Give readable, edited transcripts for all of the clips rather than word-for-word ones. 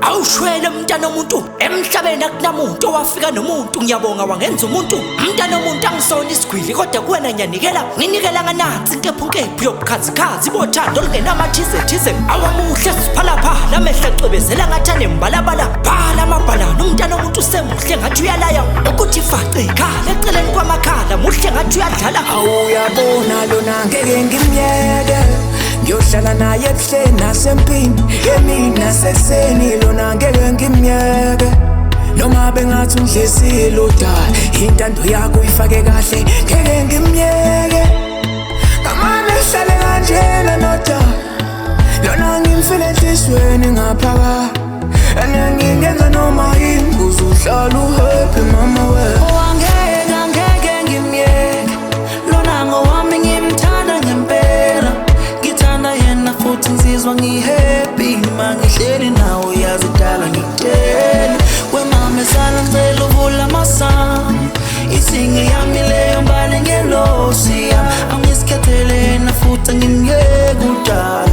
awushwele mntana omuntu emhlabeni akunamuntu owafika nomuntu ngiyabonga wangenza umuntu mntana omuntu angisona isigwili kodwa kuwena ngiyanikela nginikela nganansi nkephu yobukhazikhazi bothando olungenamathize awamuhle siphalaphala amehla ecwebezela ngathane mbalabala phala amabhalana umntana omuntu usemuhle ngathi uyalaya ukuthi face ikhala eceleni kwamakhala muhle ngathi uyadlala awuyabona lona ngeke ngimyeke ngiyohlala naye ebuhleni nasempini yemina seseni lona ngeke ngimyeke noma bengathi ungidlezile udala intando yakho uyifake kahle ngeke ngimyeke ngamane hlale kanjena nodala lona ngimfile enhlizweni ngaphakathi anengingenza noma yini kuze uhlale uhappy mama we ngeke ngimyeke lona ngowami ngimthanda ngempela ngithanda yena futhi ngizizwa ngihappy mangihleli nawe yazidala ngikutshela wemama sala ngicela uvula amasango isinge yami leyo mbali ngelosi angisikhethele yena futhi angimyeke udala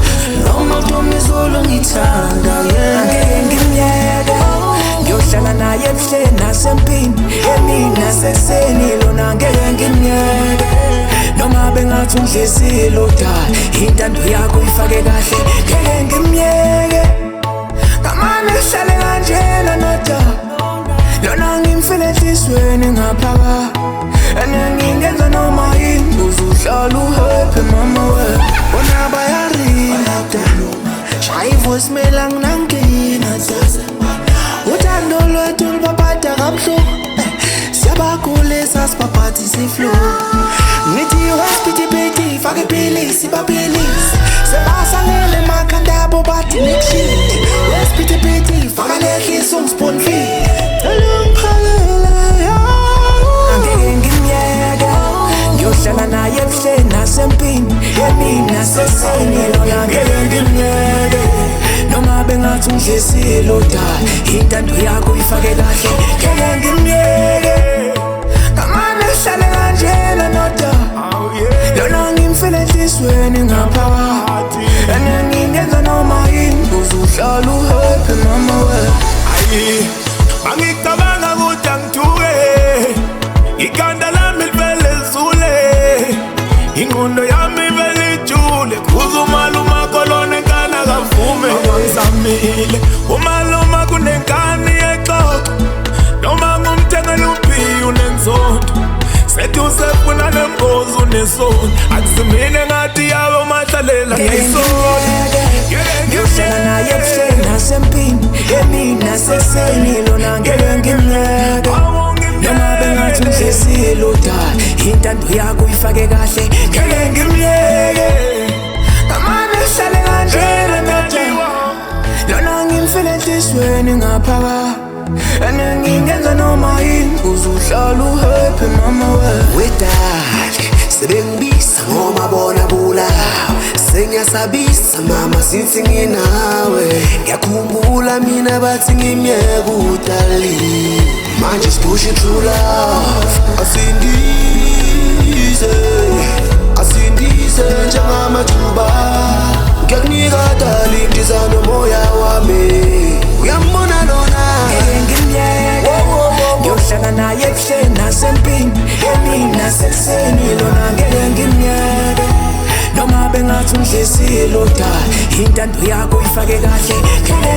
noma kuthiwa izolo ngithanda ngeke ngimyeke ngiyohlala naye ebuhleni nasempini yemina seseni lona ngeke ngimyeke noma bengathi ungidlezile udala intando yakho uyifake kahle ngeke ngimyeke ngamane hlale kanjena nodala lona ngimfile enhlizweni ngaphakathi anengingenza noma yini kuze uhlale uhappy mama we bona bayarida shaya ivoicemail anginangina uthando lwethu lubaphatha kabuhlungu siyabagulisa sibaphathisa iflu ngithi hospitality fake iphilisi baphelisi sebasangele emakhanda abo bathi nikushite hospitality faka lehlisa ungisponfile angeke ngimyeke ngiyohlala naye ebuhleni nasempini yemina seseni lona ngeke ngimyeke noma bengathi ungidlezile udala intando yakho uyifake kahle ngeke ngimyeke ngamane hlale kanjena nodala lona ngimfile enhlizweni ngaphakathi anengingenza noma yini kuze uhlale uhappy mama we angicabanga ukuthi angithuke ikhanda lami livele zule ingqondo yami ivele ijule kuze umaluma kolona enkana kavume ngizamile umaluma kunenkani exoxo noma ngumthengela uphiwu nenzondo sethi usefuna nembozi unesoni akusimine ngathi yawe umahlalela ngesoni ngiyohlala naye ebuhleni nasempini yemina seseni lona ngeke ngimyeke noma bengathi ungidlezile udala intando yakho uyifake kahle ngeke ngimyeke ngamane hlale kanjena nodala lona ngimfile enhlizweni ngaphakathi anengingenza noma yini kuze uhlale uhappy mama we wedali sebengibisa ngoma bona bulawa sengiyasabisa mama since nginawe ngiyakhumbula mina bathi ngimyeke udali manje sipushing true love asindize njengamathuba ngiyakunika dali ndiza nomoya wami uyambona lona ngeke ngimyeke ngiyohlala naye ebuhleni nasempini yemina seseni lona ngeke ngimyeke noma bengathi ungidlezile udala intando yakho uyifake kahle ngeke